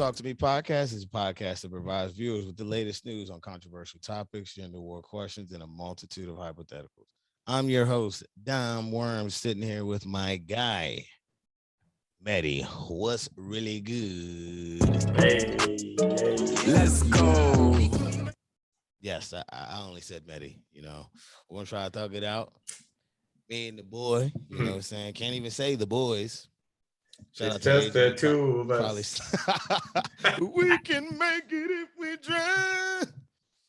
Talk to Me podcast is a podcast that provides viewers with the latest news on controversial topics, gender war questions, and a multitude of hypotheticals. I'm your host, Dom Worms, sitting here with my guy, Maddie. What's really good? Let's go. Yes, I only said Maddie. We're gonna try to talk it out. Me and the boy, you know what I'm saying? Can't even say the boys. Shout It's out to just the AJ. two of Probably us. we can make it if we try.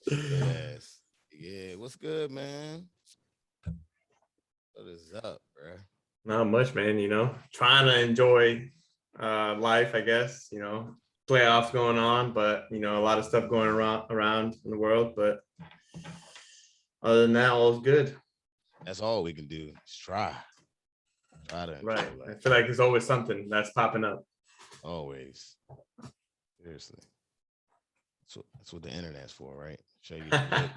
Yes. Yeah. What's good, man? What is up, bro? Not much, man. Trying to enjoy life, I guess. Playoffs going on, but a lot of stuff going around in the world. But other than that, all is good. That's all we can do. Just try. Try to enjoy Right. life. I feel like there's always something that's popping up. Always. Seriously. That's what the internet's for, right? Show you the good,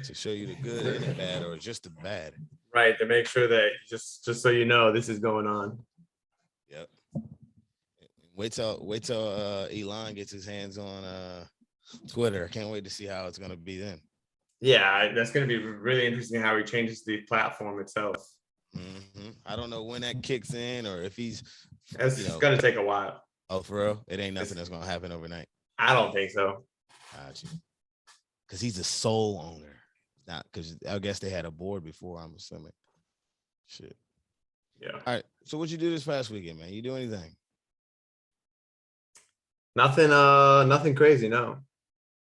to show you the good and the bad, or just the bad. Right. To make sure that just so you know this is going on. Yep. Wait till Elon gets his hands on Twitter. I can't wait to see how it's gonna be then. Yeah, that's going to be really interesting how he changes the platform itself. Mm-hmm. I don't know when that kicks in or if he's. It's going to take a while. Oh, for real? It ain't nothing that's gonna happen overnight. I don't think so. Got you. Because he's a sole owner. Not because I guess they had a board before. I'm assuming. Shit. Yeah. All right. So what you do this past weekend, man? You do anything? Nothing crazy. No.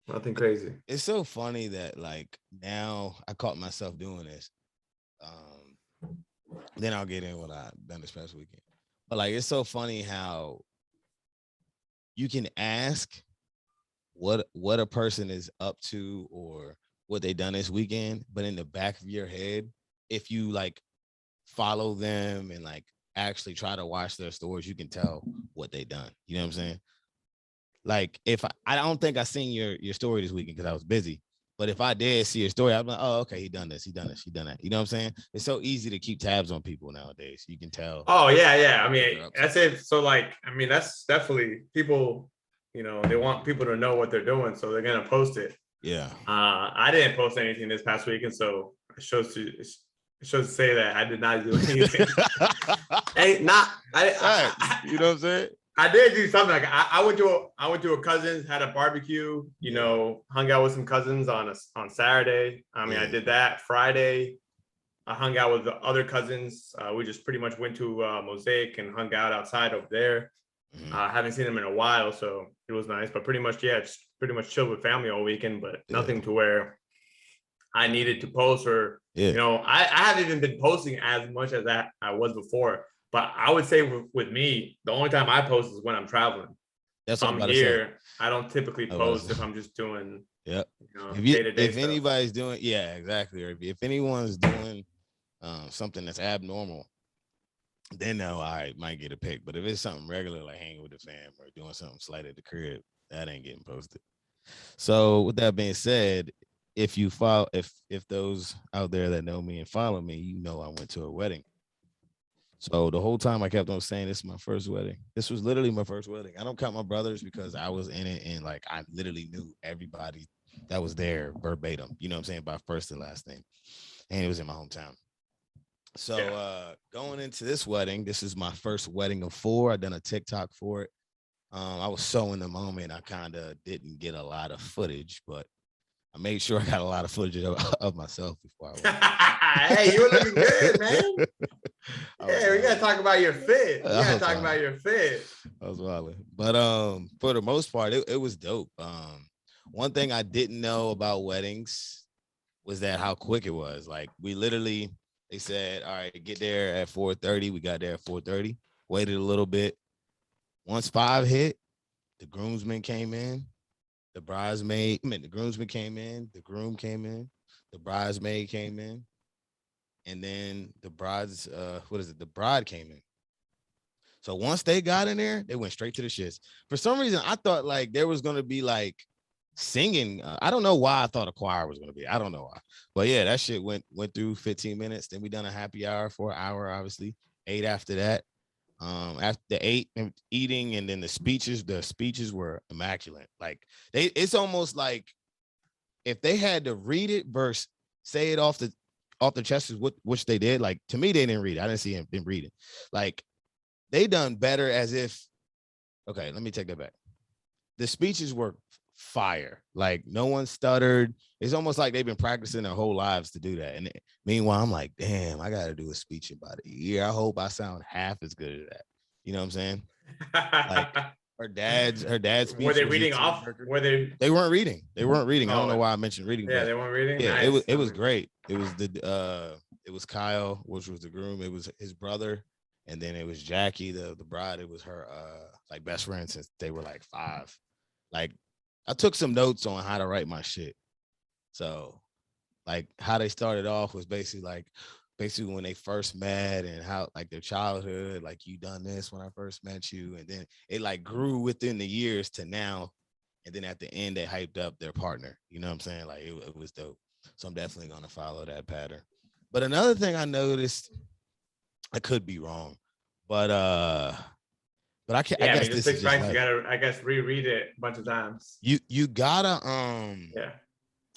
Nothing crazy. It's so funny that like now I caught myself doing this. Then I'll get in what I've done this past weekend. But like it's so funny how you can ask what a person is up to or what they done this weekend, but in the back of your head, if you like follow them and like actually try to watch their stories, you can tell what they done. You know what I'm saying? Like if I don't think I seen your story this weekend because I was busy. But if I did see your story, I'm like, oh, okay, he done this, he done that. You know what I'm saying? It's so easy to keep tabs on people nowadays. You can tell. Oh, yeah. I mean, that's it. So like, I mean, that's definitely people, they want people to know what they're doing. So they're going to post it. Yeah. I didn't post anything this past week. And so it shows to say that I did not do anything. You know what I'm saying? I did do something. Like I went to a cousin's, had a barbecue. Hung out with some cousins on Saturday. I mean, I did that Friday. I hung out with the other cousins. We just pretty much went to Mosaic and hung out outside over there. I haven't seen them in a while, so it was nice. But pretty much, just pretty much chilled with family all weekend. But nothing to where I needed to post or I haven't even been posting as much as that I was before. But I would say with me, the only time I post is when I'm traveling. That's what I'm here. I don't typically post if I'm just doing. Yep. Day-to-day if anybody's doing, exactly. Or if anyone's doing something that's abnormal, then I might get a pic. But if it's something regular like hanging with the fam or doing something slight at the crib, that ain't getting posted. So with that being said, if you follow, if those out there that know me and follow me, I went to a wedding. So the whole time I kept on saying this is my first wedding. This was literally my first wedding. I don't count my brothers because I was in it and like I literally knew everybody that was there verbatim. You know what I'm saying? By first and last name. And it was in my hometown. So going into this wedding, this is my first wedding of 4. I done a TikTok for it. I was so in the moment, I kind of didn't get a lot of footage, but I made sure I got a lot of footage of myself before I went. Hey, you were looking good, man. Yeah, we gotta talk about your fit. I was wilding. But for the most part, it was dope. One thing I didn't know about weddings was that how quick it was. Like they said, all right, get there at 4:30. We got there at 4:30. Waited a little bit. Once 5 hit, the groomsmen came in. The groomsman came in, the groom came in, the bridesmaid came in, and then the bride came in. So once they got in there, they went straight to the shits. For some reason, I thought like there was going to be like singing. I don't know why I thought a choir was going to be. I don't know why. But yeah, that shit went through 15 minutes. Then we done a happy hour for an hour, obviously. 8 after that. After the eating and then the speeches were immaculate. Like it's almost like if they had to read it versus say it off the chest, which they did. Like to me, they didn't read it. I didn't see them reading. Like they done better as if. Okay, let me take that back. The speeches were fire. Like no one stuttered. It's almost like they've been practicing their whole lives to do that. And meanwhile, I'm like, damn, I got to do a speech in about a year. I hope I sound half as good as that. You know what I'm saying? Like her dad's Were speech they was a reading off? tearjerker. Were they? They weren't reading. They weren't reading. I don't know Oh, why I mentioned reading, yeah, but they weren't reading. yeah, Nice. it was great. It was Kyle, which was the groom. It was his brother, and then it was Jackie, the bride. It was her like best friend since they were like 5. Like I took some notes on how to write my shit. So like how they started off was basically when they first met and how like their childhood, like you done this when I first met you, and then it like grew within the years to now, and then at the end they hyped up their partner. You know what I'm saying? Like it was dope. So I'm definitely gonna follow that pattern. But another thing I noticed, I could be wrong, but I can't. I Yeah, I guess mean, just this is takes just practice. You life. gotta, I guess, reread it a bunch of times. You gotta Yeah.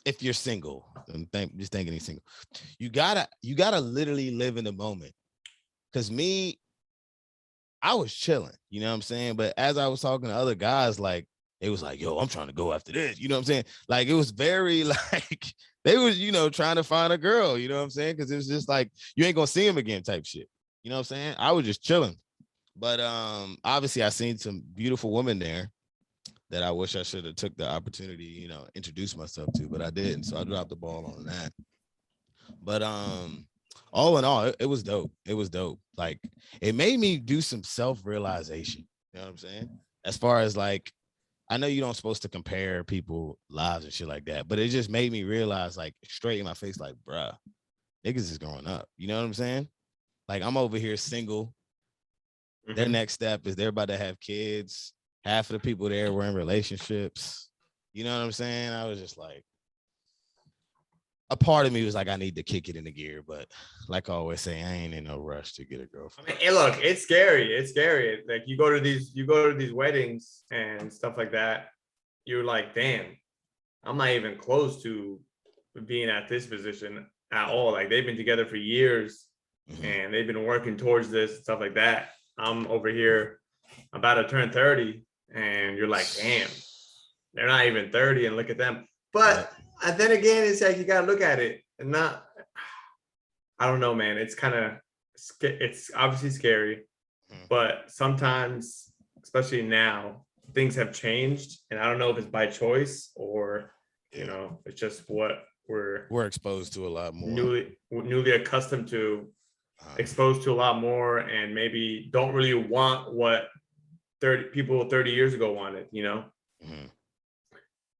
if you're single, just thinking he's single, you gotta literally live in the moment. Cause me, I was chilling, you know what I'm saying? But as I was talking to other guys, like they was like, yo, I'm trying to go after this. You know what I'm saying? Like it was very like they was, trying to find a girl, you know what I'm saying? Cause it was just like you ain't gonna see him again type shit. You know what I'm saying? I was just chilling. But obviously I seen some beautiful women there that I wish I should have took the opportunity, introduce myself to, but I didn't. So I dropped the ball on that. But all in all, it was dope. It was dope. Like it made me do some self-realization. You know what I'm saying? As far as like, I know you don't supposed to compare people lives and shit like that, but it just made me realize, like, straight in my face, like, bruh, niggas is growing up. You know what I'm saying? Like I'm over here single. Their Mm-hmm. next step is they're about to have kids. Half of the people there were in relationships. You know what I'm saying? I was just like, a part of me was like, I need to kick it into gear, but like I always say, I ain't in no rush to get a girlfriend. I mean, hey, look, it's scary. It's scary. Like you go to these weddings and stuff like that. You're like, damn, I'm not even close to being at this position at all. Like they've been together for years Mhm. and they've been working towards this stuff like that. I'm over here about to turn 30, and you're like, damn, they're not even 30, and look at them. Yep. But then again, it's like you gotta look at it and not. I don't know, man. It's kind of it's obviously scary, Mhm. but sometimes, especially now, things have changed, and I don't know if it's by choice or Yeah. it's just what we're We're exposed to a lot more. newly accustomed to, Uh, exposed to a lot more, and maybe don't really want what 30 years ago wanted. mhm.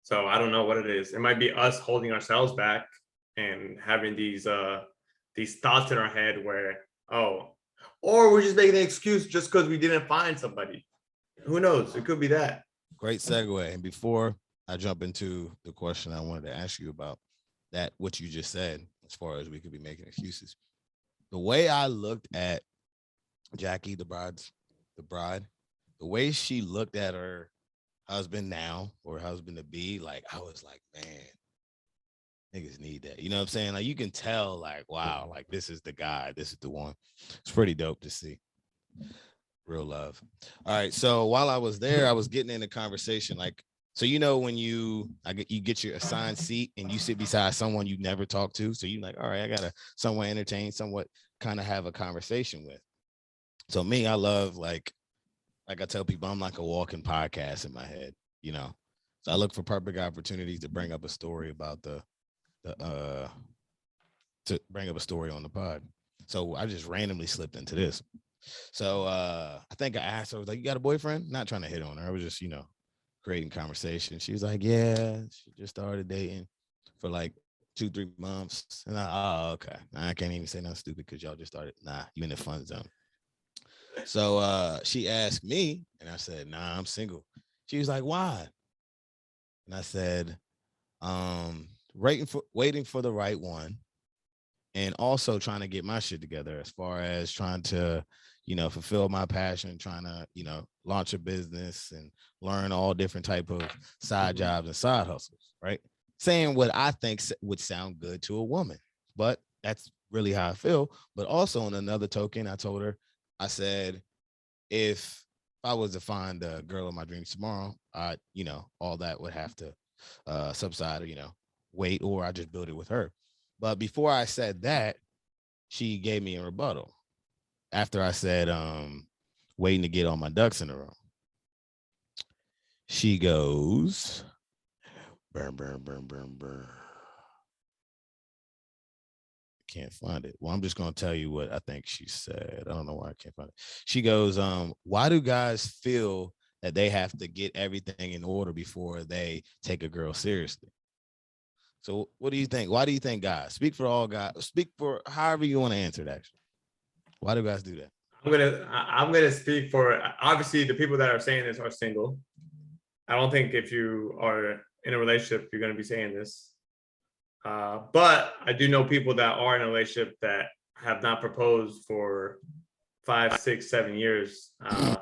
So I don't know what it is. It might be us holding ourselves back and having these thoughts in our head where, oh, or we're just making an excuse just because we didn't find somebody. Who knows? It could be that. Great segue. And before I jump into the question I wanted to ask you about that, what you just said, as far as we could be making excuses, the way I looked at Jackie, the bride, the way she looked at her husband now or husband to be, like I was like, man, niggas need that. You know what I'm saying? Like you can tell, like, wow, like this is the guy, this is the one. It's pretty dope to see. Real love. All right. So while I was there, I was getting in a conversation. Like, so when you get your assigned seat and you sit beside someone you never talked to. So you like, all right, I gotta somewhat entertain, somewhat kind of have a conversation with. So me, I love like I tell people, I'm like a walking podcast in my head, you know. So I look for perfect opportunities to bring up a story about the to bring up a story on the pod. So I just randomly slipped into this. So I think I asked her, I was like, you got a boyfriend? Not trying to hit on her. I was just, creating conversation. She was like, yeah, she just started dating for like 2-3 months. And oh, okay. I can't even say nothing stupid because y'all just started. Nah, you in the fun zone. So she asked me, and I said, nah, I'm single. She was like, why? And I said, waiting for the right one, and also trying to get my shit together as far as trying to, fulfill my passion, trying to, launch a business and learn all different type of side jobs and side hustles, right? Saying what I think would sound good to a woman, but that's really how I feel. But also on another token, I told her, I said, if I was to find the girl of my dreams tomorrow, all that would have to subside, wait, or I just build it with her. But before I said that, she gave me a rebuttal after I said, waiting to get all my ducks in a row. She goes, burn, burn, burn, burn, burn. Can't find it. Well, I'm just going to tell you what I think she said. I don't know why I can't find it. She goes, why do guys feel that they have to get everything in order before they take a girl seriously? So what do you think? Why do you think guys? Speak for all guys. Speak for however you want to answer it, actually. Why do guys do that? I'm gonna speak for, obviously, the people that are saying this are single. I don't think if you are in a relationship, you're gonna be saying this. But I do know people that are in a relationship that have not proposed for 5, 6, 7 years. And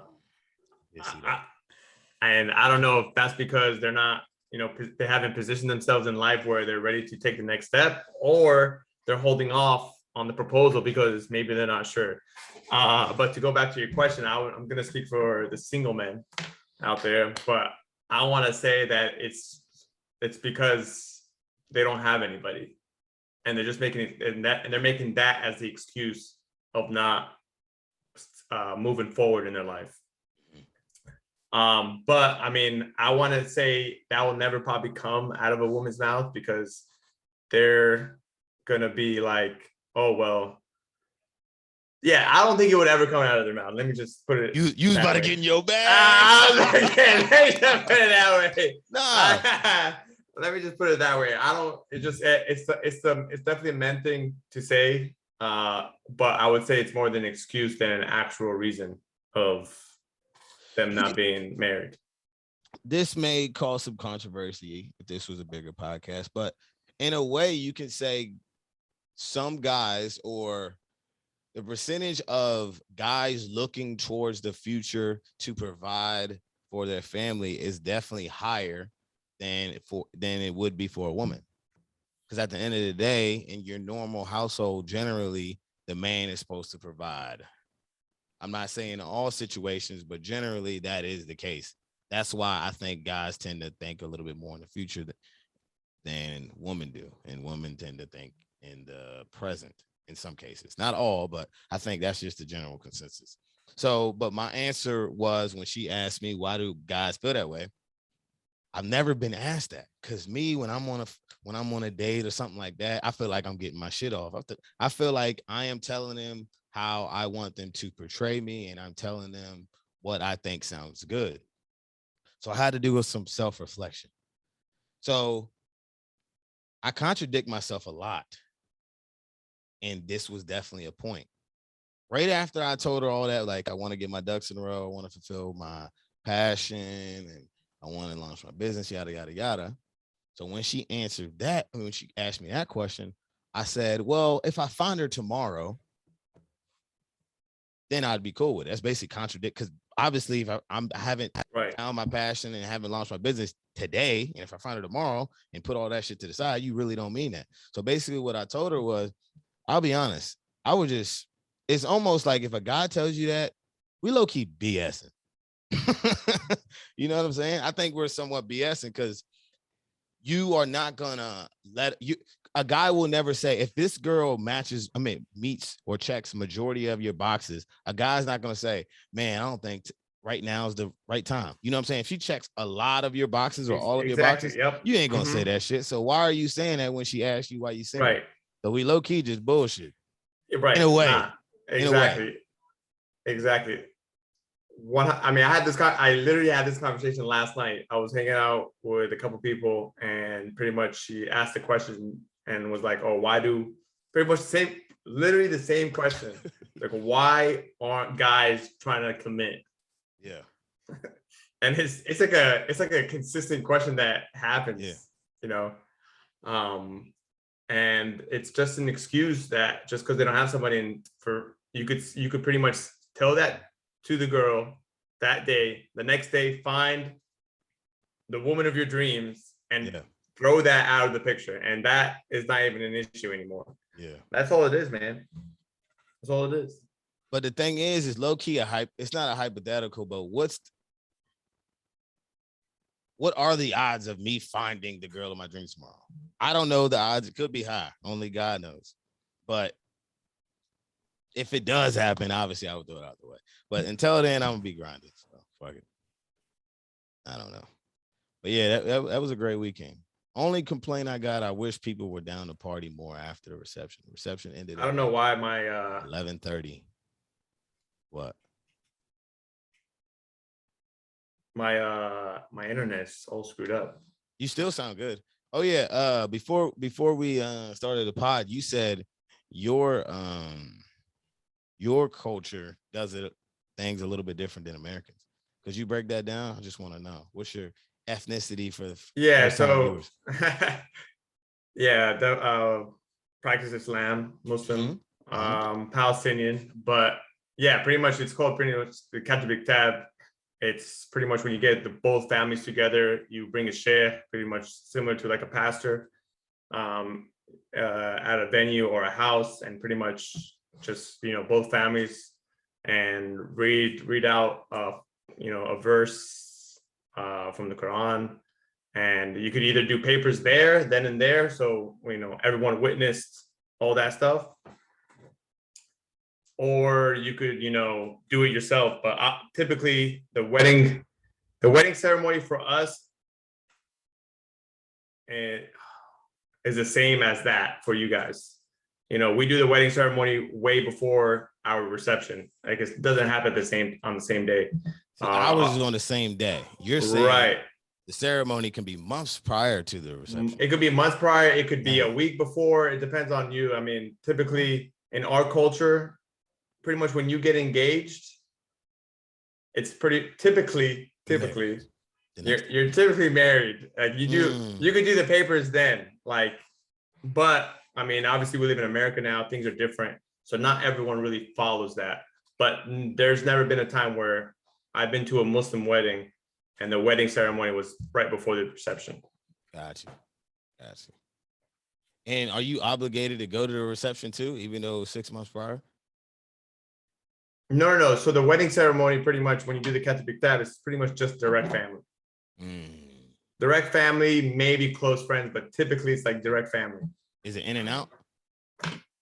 I don't know if that's because they're not, they haven't positioned themselves in life where they're ready to take the next step, or they're holding off on the proposal because maybe they're not sure. But to go back to your question, I'm going to speak for the single men out there, but I want to say that it's because they don't have anybody, and they're just making it, and they're making that as the excuse of not moving forward in their life. But I mean, I want to say that will never probably come out of a woman's mouth, because they're gonna be like, oh well, yeah. I don't think it would ever come out of their mouth. Let me just put it. You was about to get in your bag. Let me just put it that way. Nah. Let me just put it that way. I don't. It's definitely a men thing to say. But I would say it's more than an excuse than an actual reason of them not being married. This may cause some controversy if this was a bigger podcast, but in a way, you can say some guys, or the percentage of guys looking towards the future to provide for their family is definitely higher than it would be for a woman. Because at the end of the day, in your normal household, generally the man is supposed to provide. I'm not saying in all situations, but generally that is the case. That's why I think guys tend to think a little bit more in the future than women do, and women tend to think in the present in some cases. Not all, but I think that's just the general consensus. So, but my answer was, when she asked me, why do guys feel that way? I've never been asked that, because me, when I'm on a date or something like that, I feel like I'm getting my shit off. I feel like I am telling them how I want them to portray me, and I'm telling them what I think sounds good. So I had to do with some self-reflection. So I contradict myself a lot, and this was definitely a point. Right after I told her all that, like, I want to get my ducks in a row, I want to fulfill my passion, and I want to launch my business, yada, yada, yada. So when she answered that, when she asked me that question, I said, well, if I find her tomorrow, then I'd be cool with it. That's basically contradict, because obviously if I haven't found my passion and haven't launched my business today, and if I find her tomorrow and put all that shit to the side, you really don't mean that. So basically what I told her was, I'll be honest, it's almost like if a guy tells you that, we low key BSing. You know what I'm saying? I think we're somewhat BSing, because you are not gonna a guy will never say, if this girl meets or checks majority of your boxes, a guy's not gonna say, man, I don't think right now is the right time. You know what I'm saying? If she checks a lot of your boxes or all of your boxes, you ain't gonna say that shit. So why are you saying that when she asks you why you saying it? So we low key just bullshit. Right. In a way. Nah, exactly. Exactly. I literally had this conversation last night. I was hanging out with a couple people, and pretty much she asked the question and was like, oh, why do, pretty much literally the same question. Like, why aren't guys trying to commit? Yeah. And it's like a consistent question that happens, and it's just an excuse that just because they don't have somebody, and you could pretty much tell that to the girl that day. The next day, find the woman of your dreams and throw that out of the picture. And that is not even an issue anymore. Yeah. That's all it is, man. That's all it is. But the thing is low key a hype. It's not a hypothetical, but what are the odds of me finding the girl of my dreams tomorrow? I don't know the odds. It could be high. Only God knows. But if it does happen, obviously I would throw it out the way. But until then, I'm gonna be grinding. So fuck it. I don't know. But yeah, that was a great weekend. Only complaint I got, I wish people were down to party more after the reception. Reception ended. I don't know why my 11:30. What? My internet's all screwed up. You still sound good. Oh yeah. Before we started the pod, you said your culture does things a little bit different than Americans. Could you break that down? I just want to know what's your ethnicity for the so yeah, the practice Islam, Muslim, Palestinian, but yeah, pretty much it's called pretty much the Catholic tab. It's pretty much when you get both families together, you bring a sheikh, pretty much similar to like a pastor, at a venue or a house, and pretty much just both families, and read out a verse from the Quran, and you could either do papers there, then and there, so everyone witnessed all that stuff, or you could do it yourself. But typically the wedding ceremony for us is the same as that for you guys. We do the wedding ceremony way before our reception. Like, it doesn't happen on the same day. So ours is on the same day. You're saying right. The ceremony can be months prior to the reception. It could be months prior. It could be a week before. It depends on you. I mean, typically in our culture, pretty much when you get engaged, it's pretty typically you're typically married. Like you could do the papers then. Like, but I mean, obviously we live in America now. Things are different, so not everyone really follows that. But there's never been a time where I've been to a Muslim wedding and the wedding ceremony was right before the reception. Gotcha. And are you obligated to go to the reception too, even though it was 6 months prior? No. So the wedding ceremony, pretty much when you do the Catholic tab, it's pretty much just direct family. Direct family, maybe close friends, but typically it's like direct family. Is it in and out?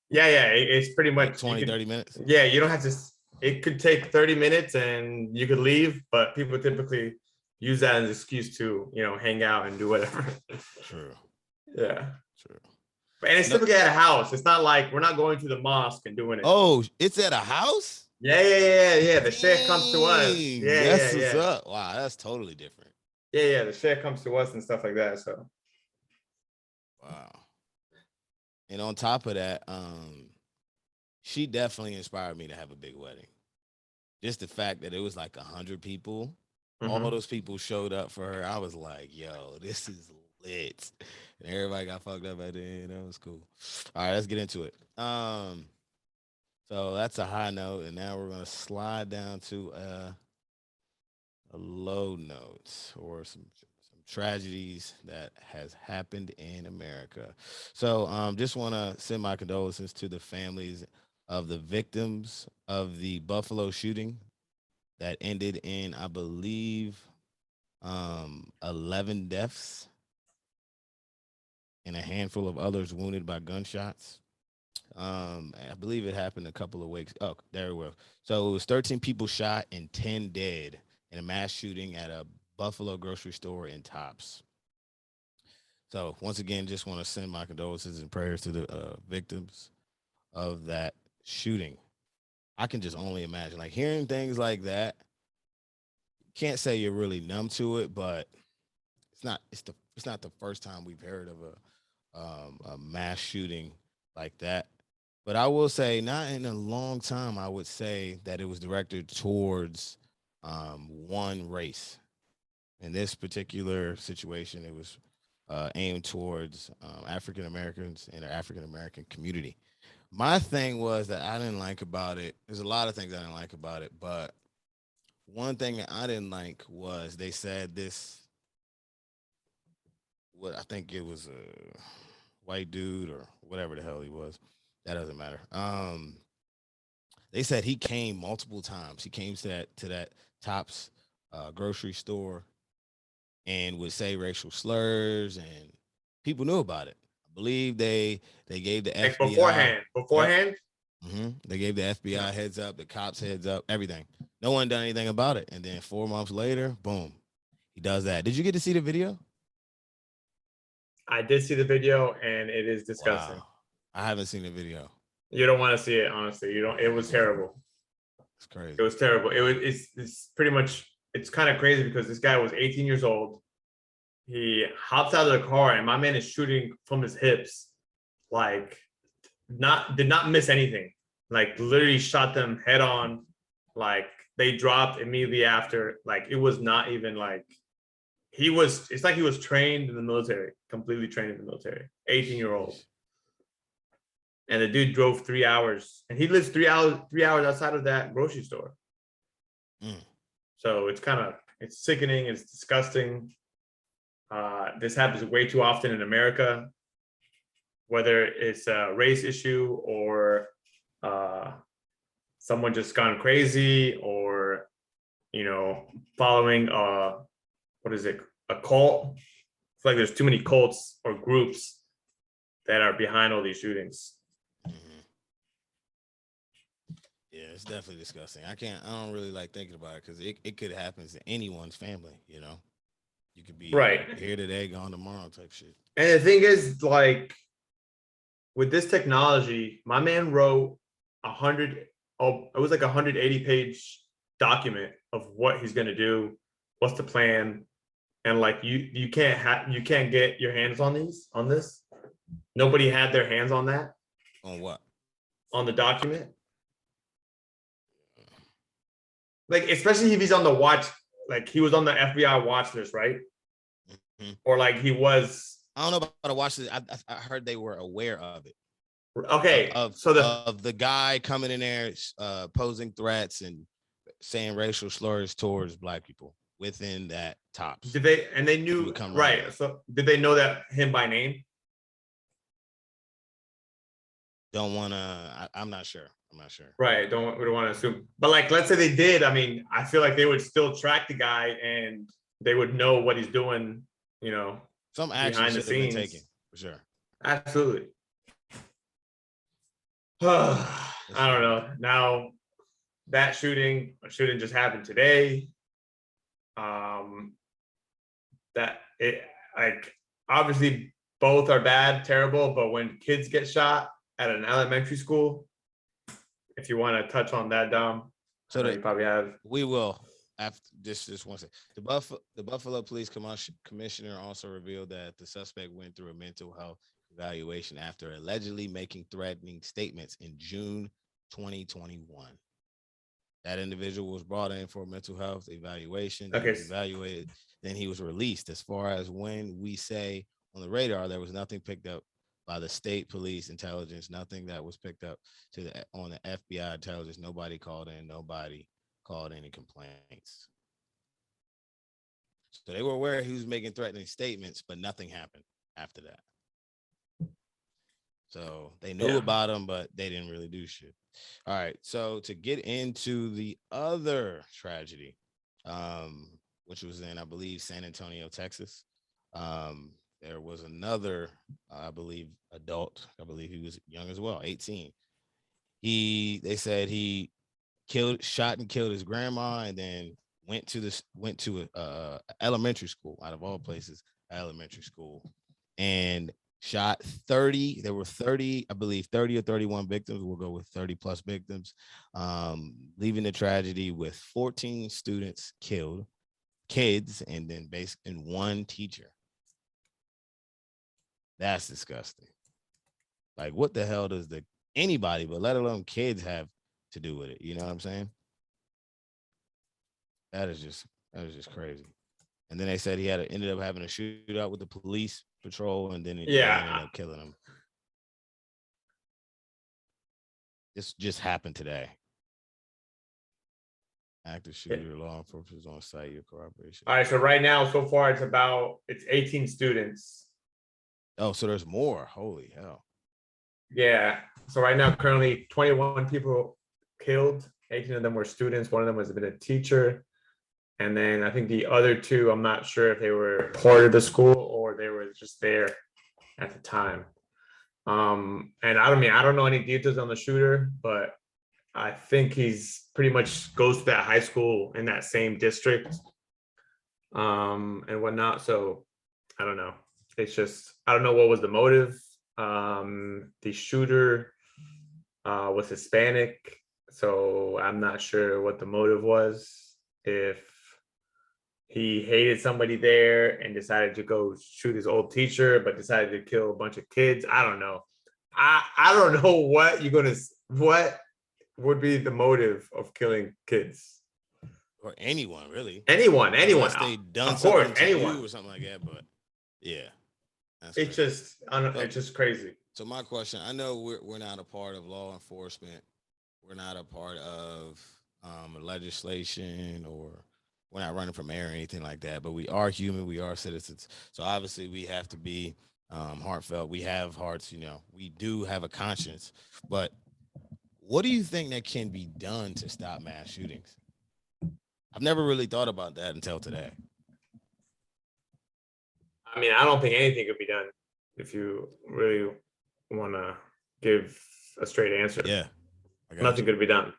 Yeah. It's pretty much like 20, 30 minutes. Yeah, you don't have to. It could take 30 minutes and you could leave, but people typically use that as an excuse to, hang out and do whatever. True. Yeah. True. And it's typically at a house. It's not like we're not going to the mosque and doing it. Oh, it's at a house? Yeah. The sheikh comes to us. Yeah, that's what's up. Wow, that's totally different. Yeah. The sheikh comes to us and stuff like that. So. Wow. And on top of that, she definitely inspired me to have a big wedding. Just the fact that it was like 100 people. All those people showed up for her. I was like, yo, this is lit. And everybody got fucked up at the end. That was cool. All right, let's get into it. So that's a high note. And now we're going to slide down to a low note, or some tragedies that has happened in America. So just want to send my condolences to the families of the victims of the Buffalo shooting that ended in, I believe, 11 deaths and a handful of others wounded by gunshots. I believe it happened a couple of weeks. Oh, there we go. So it was 13 people shot and 10 dead in a mass shooting at a Buffalo grocery store in Tops. So once again, just want to send my condolences and prayers to the victims of that shooting. I can just only imagine, like, hearing things like that. Can't say you're really numb to it, but it's not the first time we've heard of a mass shooting like that. But I will say, not in a long time, I would say that it was directed towards one race. In this particular situation, it was aimed towards African Americans and the African American community. My thing was that I didn't like about it. There's a lot of things I didn't like about it, but one thing that I didn't like was they said this. What I think it was a white dude or whatever the hell he was. That doesn't matter. They said he came multiple times. He came to that Tops grocery store and would say racial slurs, and people knew about it. I believe they gave the Like FBI. Yep. beforehand. They gave the No, FBI heads up, the cops heads up, everything. No one done anything about it, and then 4 months later, boom, he does that. Did you get to see the video? I did see the video, and it is disgusting. Wow, I haven't seen the video. You don't want to see it, honestly. You don't. It was terrible. It's crazy. It was terrible. It's pretty much. It's kind of crazy because this guy was 18 years old. He hops out of the car, and my man is shooting from his hips, like did not miss anything. Like literally shot them head on. Like they dropped immediately after. Like it was not even like he was. It's like he was trained in the military, completely trained in the military. 18-year-old. And the dude drove 3 hours, and he lives 3 hours outside of that grocery store. Mm. So it's sickening. It's disgusting. This happens way too often in America, whether it's a race issue or someone just gone crazy, or following what is it, a cult. It's like there's too many cults or groups that are behind all these shootings. Mm-hmm. Yeah, it's definitely disgusting. I don't really like thinking about it because it could happen to anyone's family, you know. You could be Right. here today, gone tomorrow type shit. And the thing is, like, with this technology, my man wrote 100. Oh, it was like 180-page document of what he's gonna do, what's the plan, and like you can't get your hands on this. Nobody had their hands on that, On what? on the document. Like especially if he's on the watch, like he was on the FBI watch list, right? Mm-hmm. Or like he was. I don't know about to watch this. I heard they were aware of it. Okay, so of the guy coming in there, posing threats and saying racial slurs towards black people within that Tops. they knew, right? So did they know that him by name? Don't wanna. I'm not sure. I'm not sure. Right. We don't want to assume. But like, let's say they did. I mean, I feel like they would still track the guy and they would know what he's doing, Some action should have been taken for sure. Absolutely. I don't know. Now that shooting just happened today. That it like obviously both are bad, terrible, but when kids get shot at an elementary school, if you want to touch on that, Dom, so you probably have. We will. After this one second. The Buffalo Police Commissioner also revealed that the suspect went through a mental health evaluation after allegedly making threatening statements in June 2021. That individual was brought in for a mental health evaluation. Okay. He was evaluated, then he was released. As far as when we say on the radar, there was nothing picked up by the state police intelligence, nothing that was picked up on the FBI intelligence. Nobody called in, nobody called any complaints. So they were aware he was making threatening statements, but nothing happened after that. So they knew about him, but they didn't really do shit. All right. So to get into the other tragedy, which was in, I believe, San Antonio, Texas, there was another, I believe, adult. I believe he was young as well, 18. They said he shot and killed his grandma, and then went to elementary school, out of all places, elementary school, and shot 30. There were 30, I believe 30 or 31 victims. We'll go with 30 plus victims, leaving the tragedy with 14 students killed, kids, and then and one teacher. That's disgusting. Like, what the hell does anybody, but let alone kids, have to do with it? You know what I'm saying? That is just crazy. And then they said he ended up having a shootout with the police patrol, and then they ended up killing him. This just happened today. Active Yeah. shooter, law enforcement is on site. Your cooperation. All right. So right now, so far, it's 18 students. Oh, so there's more. Holy hell. Yeah. So right now, currently 21 people killed. 18 of them were students. One of them was been a teacher. And then I think the other two, I'm not sure if they were part of the school or they were just there at the time. And I don't know any details on the shooter, but I think he's pretty much goes to that high school in that same district, and whatnot. So I don't know. It's just I don't know what was the motive. The shooter was Hispanic, so I'm not sure what the motive was. If he hated somebody there and decided to go shoot his old teacher, but decided to kill a bunch of kids. I don't know. I don't know what would be the motive of killing kids. Or anyone, really. Anyone. Unless they done Of course, something to anyone. you or something like that. But yeah. It's just it's just crazy. So my question, I know we're not a part of law enforcement. We're not a part of legislation, or we're not running for mayor or anything like that, but we are human. We are citizens. So obviously we have to be heartfelt. We have hearts, we do have a conscience. But what do you think that can be done to stop mass shootings? I've never really thought about that until today. I mean, I don't think anything could be done if you really want to give a straight answer. Yeah. Nothing could be done.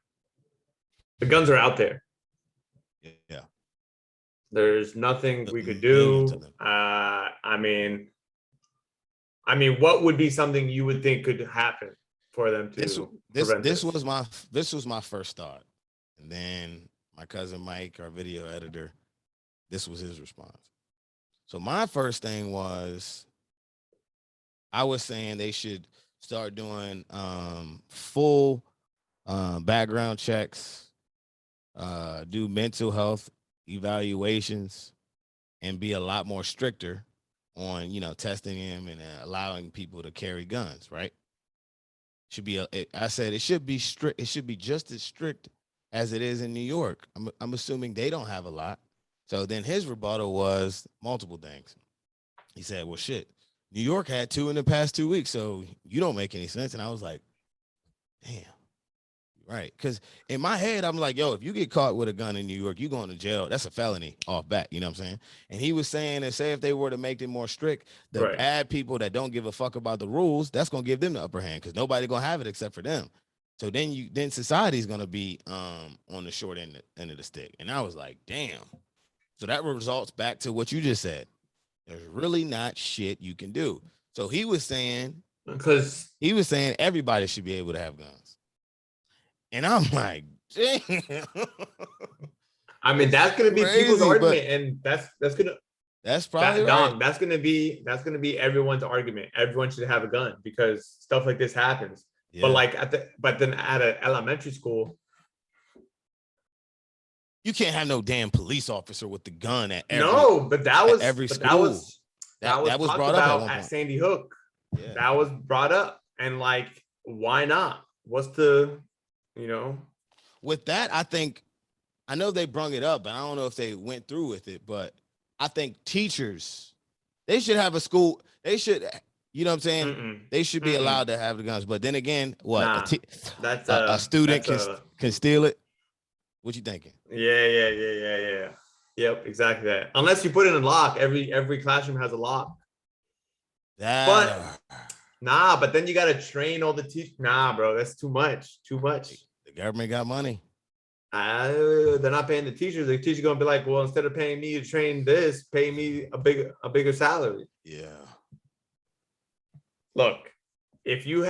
The guns are out there. Yeah. There's nothing we could do. I mean, what would be something you would think could happen for them to this was my first thought. And then my cousin Mike, our video editor, this was his response. So my first thing was, I was saying they should start doing full background checks, do mental health evaluations, and be a lot more stricter on, testing them and allowing people to carry guns, right? I said it should be strict. It should be just as strict as it is in New York. I'm assuming they don't have a lot. So then his rebuttal was multiple things. He said, well, shit, New York had 2 in the past 2 weeks, so you don't make any sense. And I was like, damn, right. Because in my head, I'm like, yo, if you get caught with a gun in New York, you going to jail. That's a felony off bat. You know what I'm saying? And he was saying that, say if they were to make it more strict, the bad people that don't give a fuck about the rules, that's going to give them the upper hand, because nobody going to have it except for them. So then society's going to be on the short end of the stick. And I was like, damn. So that results back to what you just said. There's really not shit you can do. So he was saying everybody should be able to have guns. And I'm like, damn. I mean, that's gonna be people's argument, and that's probably right. That's gonna be everyone's argument. Everyone should have a gun because stuff like this happens. Yeah. But then at an elementary school, you can't have no damn police officer with the gun at every every school. That was brought up at Sandy Hook. Yeah. That was brought up, and why not? What's the, With that, I know they brung it up, but I don't know if they went through with it. But I think teachers, they should have a school. They should, you know what I'm saying? They should be allowed to have the guns. But then again, what? A student can steal it. What you thinking? Yeah. Yep, exactly that. Unless you put it in a lock, every classroom has a lock. But then you got to train all the teachers. Nah, bro, that's too much. The government got money. They're not paying the teachers. The teacher's gonna be like, well, instead of paying me to train this, pay me a bigger salary. Yeah. Look, if you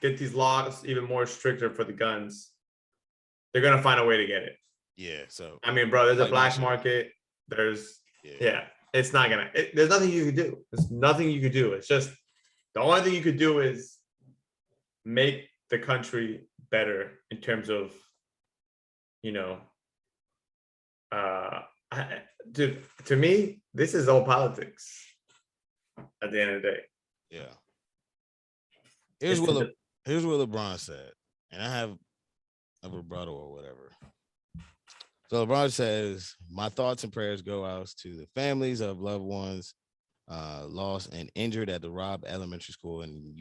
get these laws even more stricter for the guns, they're gonna find a way to get it. Yeah. So I mean, bro, there's a black market. There's it's not gonna. There's nothing you can do. There's nothing you could do. It's just the only thing you could do is make the country better in terms of, to me, this is all politics at the end of the day. Yeah. Here's what LeBron said, and I have a rebuttal or whatever. So LeBron says, "My thoughts and prayers go out to the families of loved ones lost and injured at the Robb Elementary School in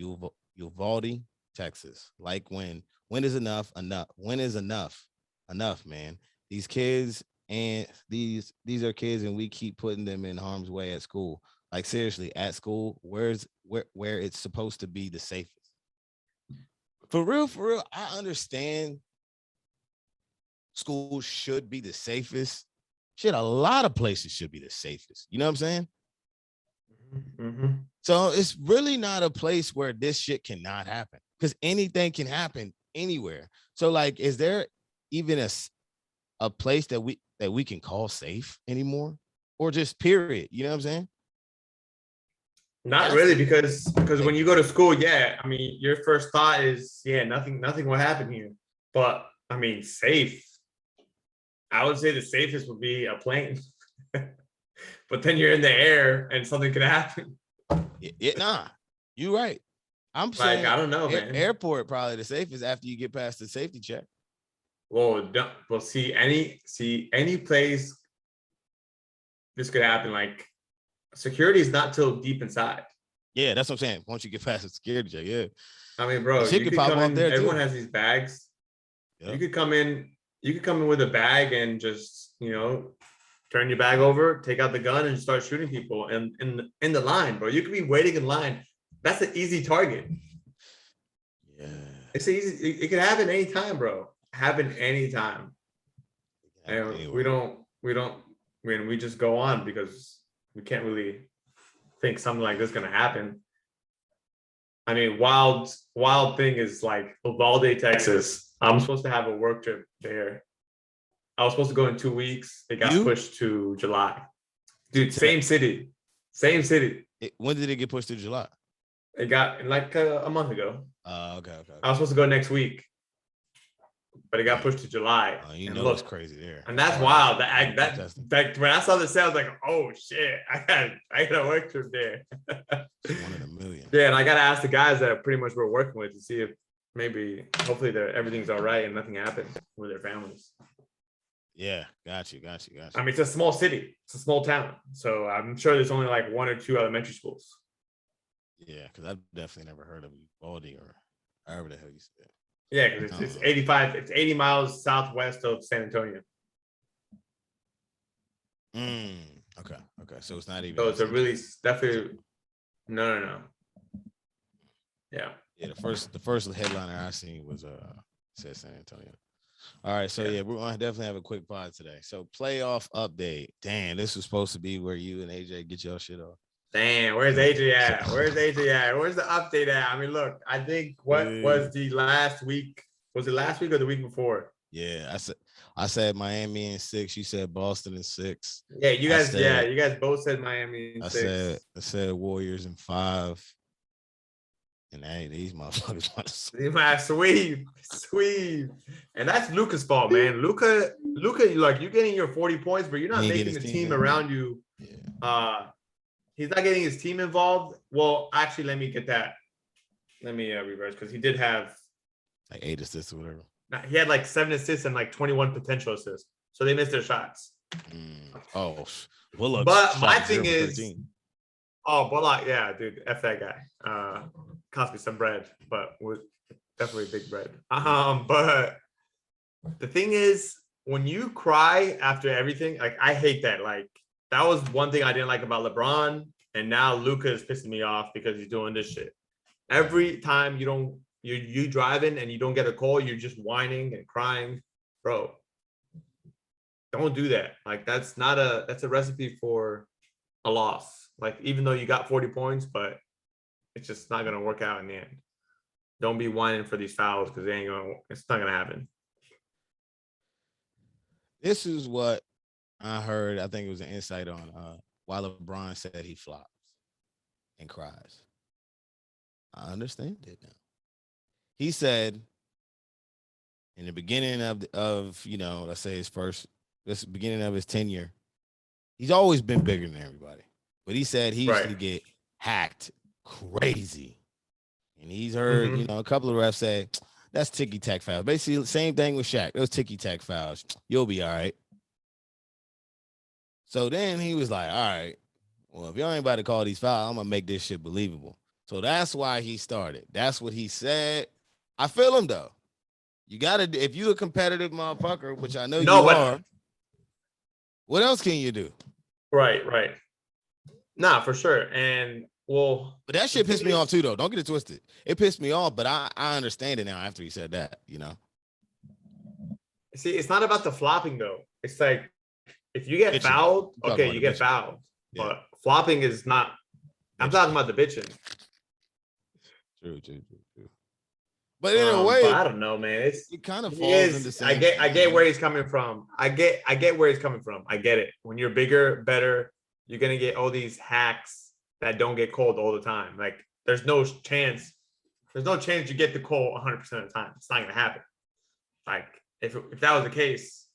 Uvalde, Texas. Like when is enough? Enough. When is enough? Enough, man. These kids and these are kids, and we keep putting them in harm's way at school. Like seriously, at school, where it's supposed to be the safest. For real, I understand schools should be the safest. Shit, a lot of places should be the safest. You know what I'm saying? Mm-hmm. So it's really not a place where this shit cannot happen because anything can happen anywhere. So like, is there even a place that we can call safe anymore, or just period? You know what I'm saying? Not really, because when you go to school, yeah, I mean, your first thought is, yeah, nothing will happen here. But I mean, safe. I would say the safest would be a plane. But then you're in the air and something could happen. Nah, you're right. I'm Like, saying I don't know, man. Airport probably the safest after you get past the safety check. Well, see any place this could happen. Like, security is not till deep inside. Yeah, that's what I'm saying. Once you get past the security check, yeah. I mean, bro, you could come in. Everyone has these bags. Yep. You could come in. You could come in with a bag and just, turn your bag over, take out the gun, and start shooting people in the line, bro. You could be waiting in line. That's an easy target. Yeah, it's easy. It can happen anytime, bro. Happen anytime. And anyway. we just go on because we can't really think something like this is gonna happen. I mean, wild thing is like Uvalde, Texas. I'm supposed to have a work trip there. I was supposed to go in 2 weeks. It got pushed to July. Dude, same city. When did it get pushed to July? It got like a month ago. Okay. I was supposed to go next week, but it got pushed to July. It's crazy there. And that's wild. That when I saw the sale, I was like, oh shit, I got a work trip there. It's one in a million. Yeah, and I gotta ask the guys that pretty much we're working with to see if hopefully everything's all right and nothing happens with their families. Yeah, got you. I mean, it's a small city. It's a small town. So I'm sure there's only like 1 or 2 elementary schools. Yeah, because I've definitely never heard of Uvalde or however the hell you said. Yeah, because it's 85. It's 80 miles southwest of San Antonio. Okay. So it's not even. So it's a really definitely. No. Yeah. Yeah. The first headliner I seen was said San Antonio. All right, so yeah, we're gonna definitely have a quick pod today. So playoff update. Damn, this was supposed to be where you and AJ get your shit off. Damn, where's AJ at? Where's the update at? I mean, look, I think was the last week? Was it last week or the week before? Yeah, I said Miami in 6. You said Boston in 6. Yeah, you guys both said Miami in 6. I said Warriors in 5. And hey, these motherfuckers want to sweep. And that's Luka's fault, man. Luka, like, you're getting your 40 points, but you're not making the team around you. Yeah. He's not getting his team involved. Well, actually, let me get that. Let me reverse, because he did have like 8 assists or whatever. He had like 7 assists and like 21 potential assists. So they missed their shots. Oh, well, but my thing is, Bullock, yeah, dude, F that guy. Cost me some bread, but was definitely big bread. But the thing is, when you cry after everything, like, I hate that. Like, that was one thing I didn't like about LeBron, and now Luka is pissing me off because he's doing this shit. Every time you driving and you don't get a call, you're just whining and crying, bro. Don't do that. Like, that's a recipe for a loss. Like, even though you got 40 points, but it's just not gonna work out in the end. Don't be whining for these fouls because it's not gonna happen. This is what I heard. I think it was an insight on why LeBron said he flops and cries. I understand it now. He said in the beginning of let's say this beginning of his tenure, he's always been bigger than everybody. But he said he used to get hacked crazy. And he's heard, Mhm. a couple of refs say, that's ticky-tack fouls. Basically, same thing with Shaq. Those ticky-tack fouls. You'll be all right. So then he was like, all right, well, if y'all ain't about to call these fouls, I'm going to make this shit believable. So that's why he started. That's what he said. I feel him, though. You got to, if you a competitive motherfucker, which I know No, you but are, what else can you do? right. Nah, for sure. And well, But that the shit thing pissed me is, off, too, though. Don't get it twisted. It pissed me off, but I understand it now after he said that, see, it's not about the flopping though. It's like if you get Bitching. fouled, I'm talking okay, about you the get bitching. fouled. Yeah. But flopping is not. I'm Bitching. talking about the bitching. True. But in a way, But I don't know, man. it kind of He falls in the is. I same get. I thing, get where he's coming from. I get where he's coming from. I get it. When you're bigger, better, you're gonna get all these hacks that don't get called all the time. Like there's no chance. There's no chance you get the call 100% of the time. It's not gonna happen. Like if that was the case,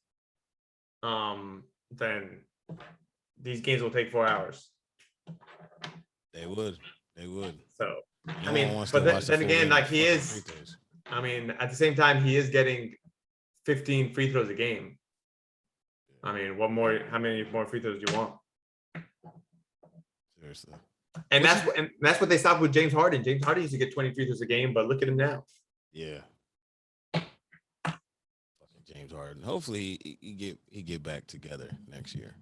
then these games will take 4 hours. They would. So No I one mean, wants to but watch the then full again, game of like he fucking free is. throws. I mean, at the same time, he is getting 15 free throws a game. I mean, what more? How many more free throws do you want? Seriously. And that's what they stopped with James Harden. James Harden used to get 20 free throws a game, but look at him now. Yeah. Fucking James Harden. Hopefully he get back together next year.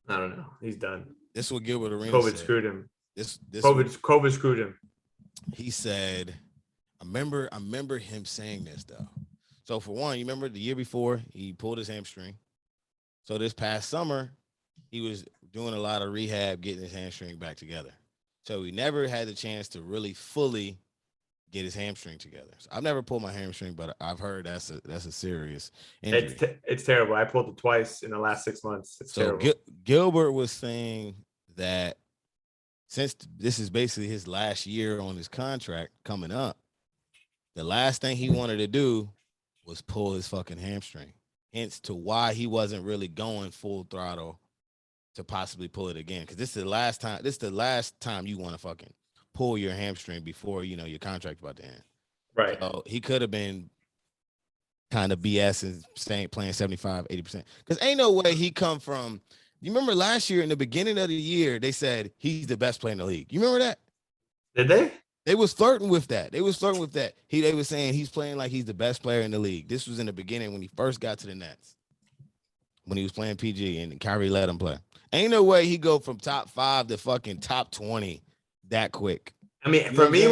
I don't know. He's done. This is what Gilbert Arenas COVID said. screwed him. This COVID screwed him. He said, I remember him saying this though. So for one, you remember the year before he pulled his hamstring. So this past summer, he was doing a lot of rehab, getting his hamstring back together. So he never had the chance to really fully get his hamstring together. So I've never pulled my hamstring, but I've heard that's a serious injury. It's terrible. I pulled it twice in the last 6 months. It's so terrible. Gilbert was saying that since this is basically his last year on his contract coming up, the last thing he wanted to do was pull his fucking hamstring. Hence to why he wasn't really going full throttle to possibly pull it again. Because this is the last time. This is the last time you want to fucking pull your hamstring before your contract about to end. Right. So he could have been kind of BS and staying playing 75, 80%. Because ain't no way he come from. You remember last year in the beginning of the year, they said he's the best player in the league. You remember that? Did they? They was flirting with that. They was saying he's playing like he's the best player in the league. This was in the beginning when he first got to the Nets. When he was playing PG and Kyrie let him play. Ain't no way he go from top 5 to fucking top 20 that quick. I mean, for me,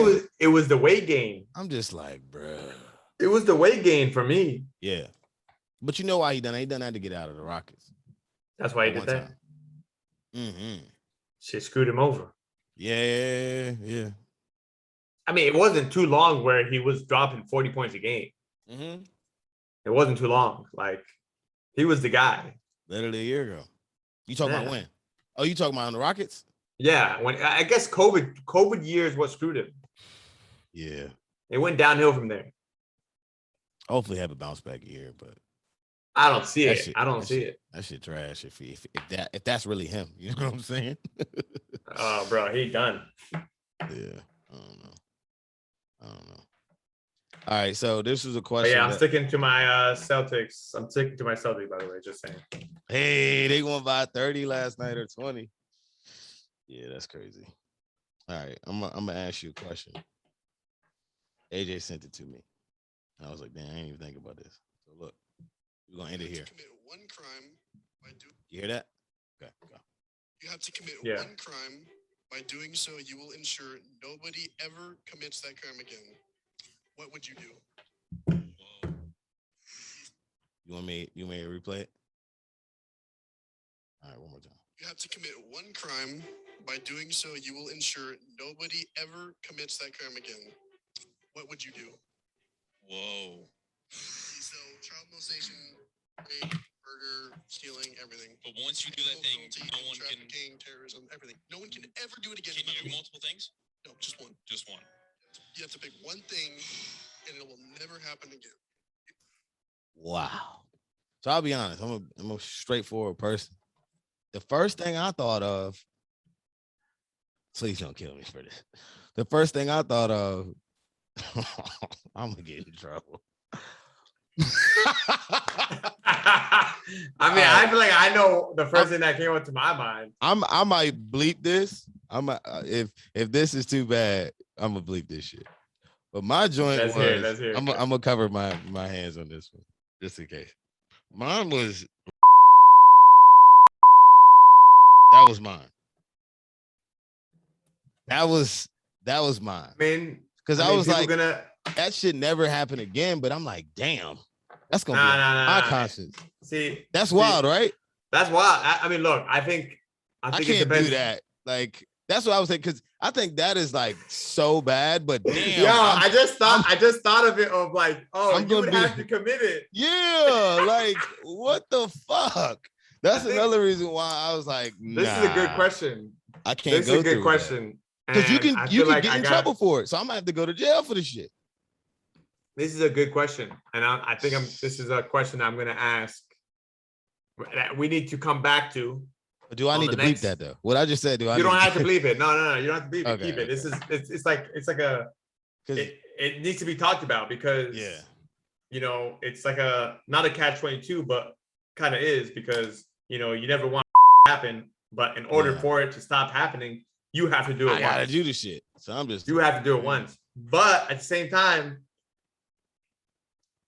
it was the weight gain. I'm just like, bruh. It was the weight gain for me. Yeah. But you know why he done that? He done that to get out of the Rockets. That's why he did that. Mm-hmm. Shit screwed him over. Yeah. I mean, it wasn't too long where he was dropping 40 points a game. Mm-hmm. It wasn't too long. Like, he was the guy. Literally a year ago. You talking about when? Oh, you talking about on the Rockets? Yeah. When I guess COVID years what screwed him. Yeah. It went downhill from there. Hopefully have a bounce back year, but I don't see it. I don't see it. That shit trash if that's really him. You know what I'm saying? Oh, bro, he done. Yeah. I don't know. All right, so this is a question. Yeah, I'm sticking to my Celtics. I'm sticking to my Celtics, by the way, just saying. Hey, they won by 30 last night or 20. Yeah, that's crazy. All right, I'm gonna ask you a question. AJ sent it to me. I was like, damn, I didn't even think about this. So look, we're gonna end it here. Commit one crime by doing. You hear that? Okay, go. You have to commit one crime. By doing so, you will ensure nobody ever commits that crime again. What would you do? Whoa. You want me to replay it? All right, one more time. You have to commit one crime. By doing so, you will ensure nobody ever commits that crime again. What would you do? Whoa. So, child molestation, rape, murder, stealing, everything. But once you do that thing, no one can. Trafficking, terrorism, everything. No one can ever do it again. Can you do multiple things? No, just one. Just one. You have to pick one thing, and it will never happen again. Wow. So I'll be honest. I'm a straightforward person. The first thing I thought of, please don't kill me for this. The first thing I thought of I'm gonna get in trouble. I mean, I feel like I know the first thing that came up to my mind. I might bleep this. If this is too bad, I'm gonna bleep this shit. But my joint Let's hear it. I'm gonna cover my hands on this one just in case. Mine was that was mine. That was mine. I mean, Because I was like, gonna that should never happen again. But I'm like, damn, that's gonna be nah. my conscience. See, that's wild, right? That's wild. I mean, look, I think I can't do that. Like, that's what I was saying, because I think that is like so bad. But damn, yo, I just thought of it of like, oh, you would have to commit it. Yeah, like what the fuck? That's another reason why I was like, nah, this is a good question. I can't go through. This is a good question. Because you can get in trouble for it. So I'm gonna have to go to jail for this shit. This is a good question. And I think this is a question I'm gonna ask that we need to come back to. Do I need to bleep that though? What I just said, you don't have to bleep it. No, you don't have to bleep it. Keep it. This is it's like a it needs to be talked about because you know, it's like not a catch-22, but kind of is, because you know, you never want to happen, but in order for it to stop happening, you have to do it. I gotta do the shit. So I'm just you have to do it once. But at the same time,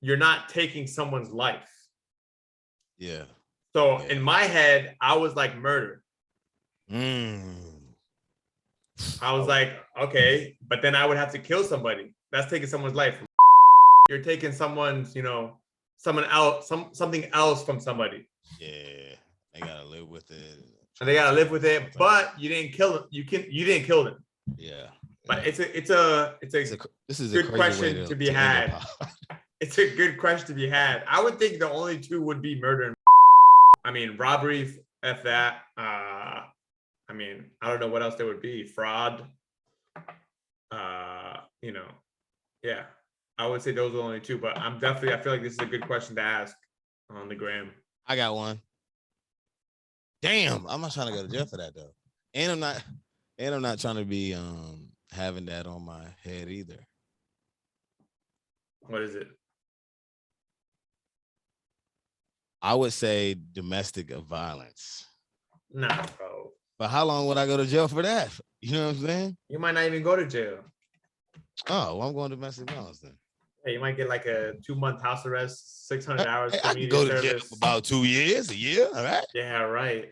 you're not taking someone's life. Yeah. So in my head, I was like murder. I was like, okay, but then I would have to kill somebody. That's taking someone's life. You're taking someone's, you know, someone else, something else from somebody. Yeah, they gotta live with it. And they gotta live with it, but you didn't kill them. You didn't kill them. Yeah. But it's a good question to be had. It's a good question to be had. I would think the only two would be murder and I mean, robbery, F that. I mean, I don't know what else there would be. Fraud. You know, yeah. I would say those are the only two, but I feel like this is a good question to ask on the gram. I got one. Damn, I'm not trying to go to jail for that though. And I'm not trying to be having that on my head either. What is it? I would say domestic violence. Nah, bro. But how long would I go to jail for that? You know what I'm saying? You might not even go to jail. Oh, well, I'm going to domestic violence then. Hey, you might get like a 2-month house arrest, 600 hours. I can go to jail for about 2 years, a year. All right. Yeah, right.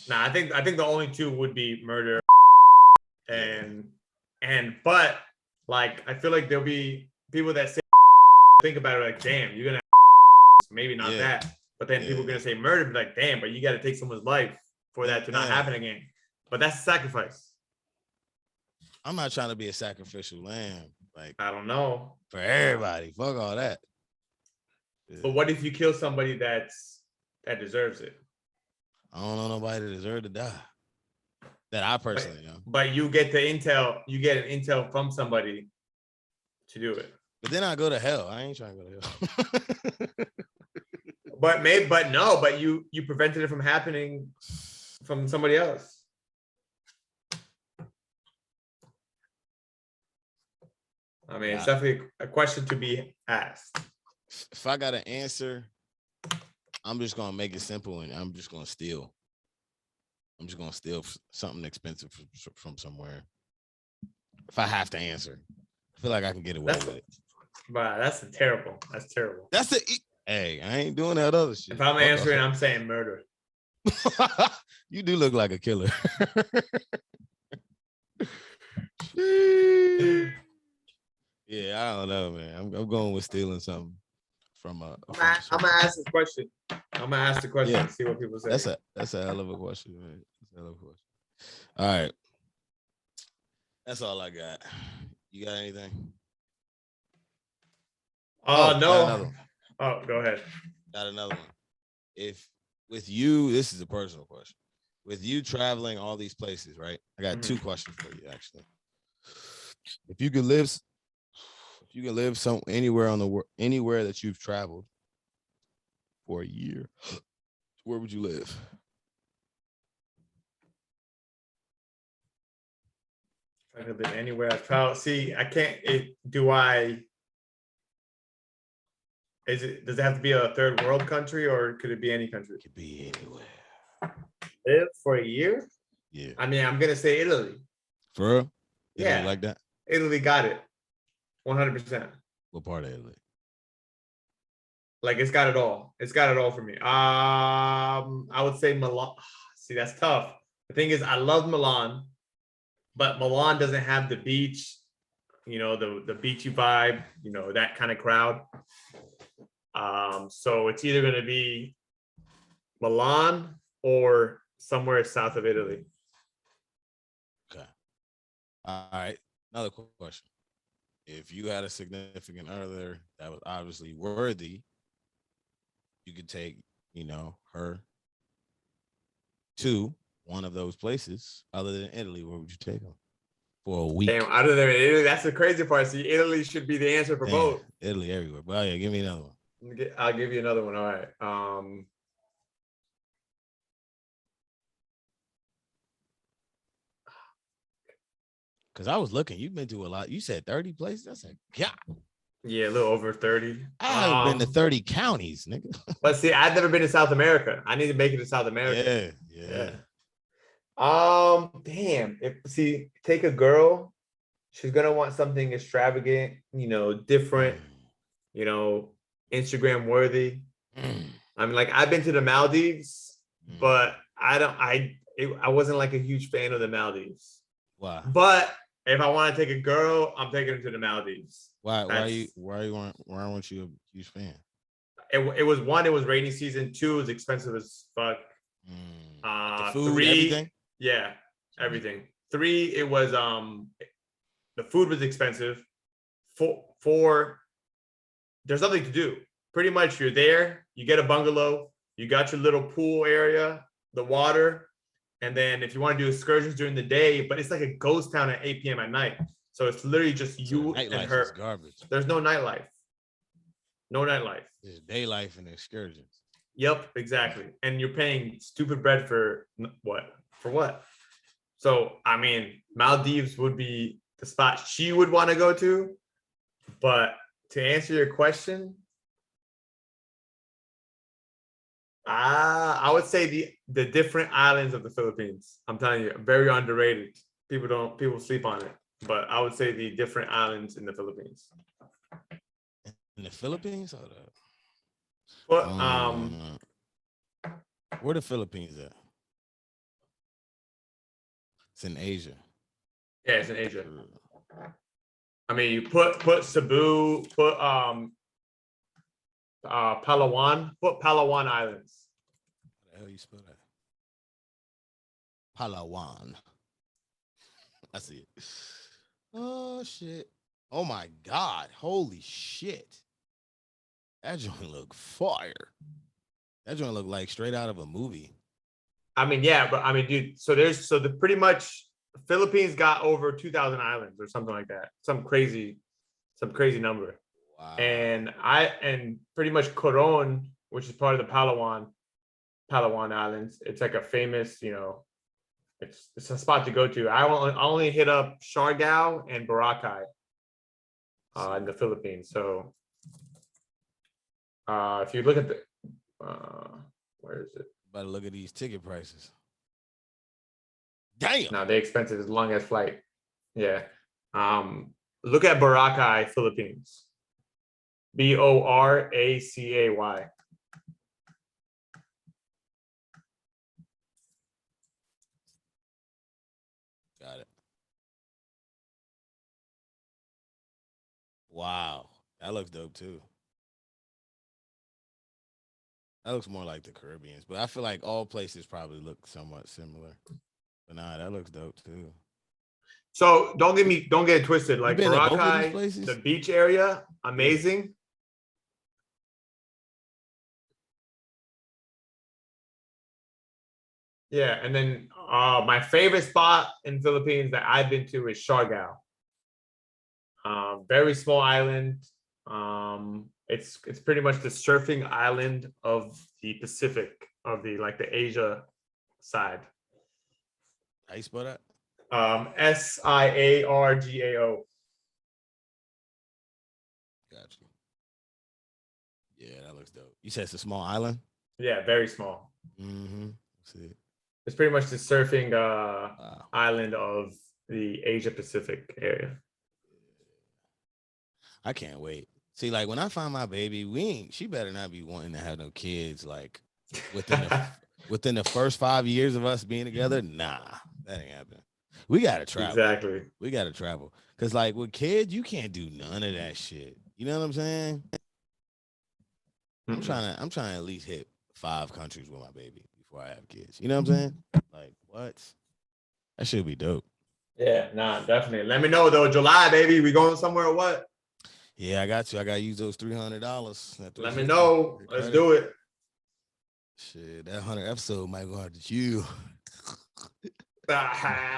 Nah, I think the only two would be murder but like I feel like there'll be people that say think about it like, damn, you're gonna maybe not that, but then people are gonna say murder, be like, damn, but you got to take someone's life for that to not happen again. But that's a sacrifice. I'm not trying to be a sacrificial lamb. Like, I don't know. For everybody, fuck all that. But what if you kill somebody that deserves it? I don't know nobody that deserves to die. That I personally know. But you get the intel. You get an intel from somebody to do it. But then I go to hell. I ain't trying to go to hell. but you prevented it from happening from somebody else. I mean, it's definitely a question to be asked. If I got an answer, I'm just gonna make it simple, and I'm just gonna steal. I'm just gonna steal something expensive from somewhere. If I have to answer, I feel like I can get away with it. Wow, that's terrible. That's terrible. That's it. Hey, I ain't doing that other shit. If I'm answering, I'm saying murder. You do look like a killer. Yeah, I don't know, man. I'm going with stealing something from a. I'm gonna ask this question. I'm gonna ask the question and see what people say. That's a hell of a question, man. That's a hell of a question. All right, that's all I got. You got anything? No. Oh, go ahead. Got another one. If with you, this is a personal question. With you traveling all these places, right? I got two questions for you, actually. If you could live anywhere on the world, anywhere that you've traveled for a year, where would you live? If I could have been anywhere. I traveled. See, I can't. Do I? Does it have to be a third world country, or could it be any country? It could be anywhere. Live for a year? Yeah. I mean, I'm gonna say Italy. For real? Italy Yeah. like that? Italy got it. 100%. What part of Italy? Like it's got it all. It's got it all for me. I would say Milan. See, that's tough. The thing is, I love Milan, but Milan doesn't have the beach, the beachy vibe, that kind of crowd. So it's either gonna be Milan or somewhere south of Italy. Okay. All right. Another question. If you had a significant other that was obviously worthy, you could take, her to one of those places other than Italy. Where would you take them for a week? Damn, other than Italy, that's the crazy part. See, Italy should be the answer for both. Italy everywhere. Well, yeah, give me another one. I'll give you another one. All right. Because I was looking, you've been to a lot. You said 30 places. I said, yeah. Yeah, a little over 30. I haven't been to 30 counties, nigga. But see, I've never been to South America. I need to make it to South America. Yeah. Damn. Take a girl. She's gonna want something extravagant, different, Instagram worthy. I mean, like I've been to the Maldives, but I wasn't like a huge fan of the Maldives. Wow. But if I want to take a girl, I'm taking her to the Maldives. Why weren't you a huge fan? It was one, it was rainy season. Two, it was expensive as fuck. The food, three, everything? Yeah, everything. Three, it was the food was expensive. Four, there's nothing to do. Pretty much you're there, you get a bungalow, you got your little pool area, the water, and then if you want to do excursions during the day, but it's like a ghost town at 8 p.m. at night. So it's literally just you and her. Is garbage. There's no nightlife. No nightlife. There's day life and excursions. Yep, exactly. And you're paying stupid bread for what? For what? So, I mean, Maldives would be the spot she would want to go to. But to answer your question, I would say the different islands of the Philippines. I'm telling you, very underrated. People sleep on it. But I would say the different islands in the Philippines. In the Philippines? Hold up. But where the Philippines at? It's in Asia. Yeah, it's in Asia. I mean, you put Cebu, put Palawan, put Palawan Islands. How the hell you spell that? Palawan. I see it. Oh shit. Oh my God. Holy shit. That joint look fire. That joint look like straight out of a movie. I mean, yeah, but I mean, dude, pretty much Philippines got over 2,000 islands or something like that. Some crazy number. Wow. And pretty much Coron, which is part of the Palawan Islands, it's like a famous, it's a spot to go to. I only hit up Siargao and Boracay in the Philippines. So if you look at the where is it? Better look at these ticket prices. Damn. No, they're expensive as long as flight. Yeah. Look at Boracay, Philippines. Boracay. Got it. Wow. That looks dope too. That looks more like the Caribbean, but I feel like all places probably look somewhat similar. But nah, that looks dope too. So don't get it twisted. Like Boracay, the beach area, amazing. Yeah, and then my favorite spot in Philippines that I've been to is Siargao. Very small island. It's pretty much the surfing island of the Pacific, of the Asia side. How you spell that? Siargao. Gotcha. Yeah, that looks dope. You said it's a small island? Yeah, very small. Mm-hmm. See. It's pretty much the surfing Wow. island of the Asia Pacific area. I can't wait. See, like when I find my baby, she better not be wanting to have no kids like within the first 5 years of us being together. Nah, that ain't happening. We gotta travel. Exactly. We gotta travel. Cause like with kids, you can't do none of that shit. You know what I'm saying? I'm trying to at least hit 5 countries with my baby before I have kids. You know what I'm saying? Like what? That should be dope. Yeah, nah, definitely. Let me know though. July, baby. We going somewhere or what? Yeah, I got you. I gotta use those $300. Let me know. Let's do it. Shit, that 100 episode might go out to you.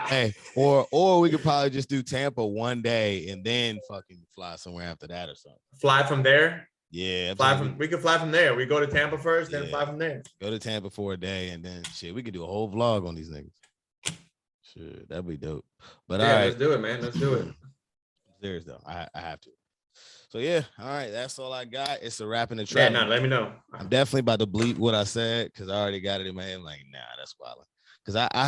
Hey, or we could probably just do Tampa one day and then fucking fly somewhere after that or something. Fly from there. Yeah, we could fly from there. We go to Tampa first, then fly from there. Go to Tampa for a day and then shit. We could do a whole vlog on these niggas. Shit, that'd be dope. But yeah, all right, let's do it, man. Let's do it. Serious though, I have to. So yeah, all right, that's all I got. It's a wrap in the trap. Yeah, let me know. I'm definitely about to bleep what I said because I already got it in my head. I'm like, nah, that's wild. Because I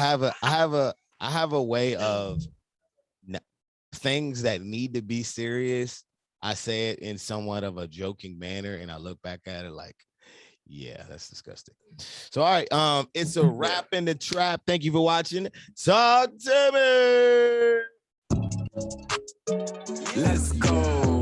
have a way of things that need to be serious. I say it in somewhat of a joking manner, and I look back at it like, yeah, that's disgusting. So all right, it's a wrap in the trap. Thank you for watching. Talk to me. Let's go.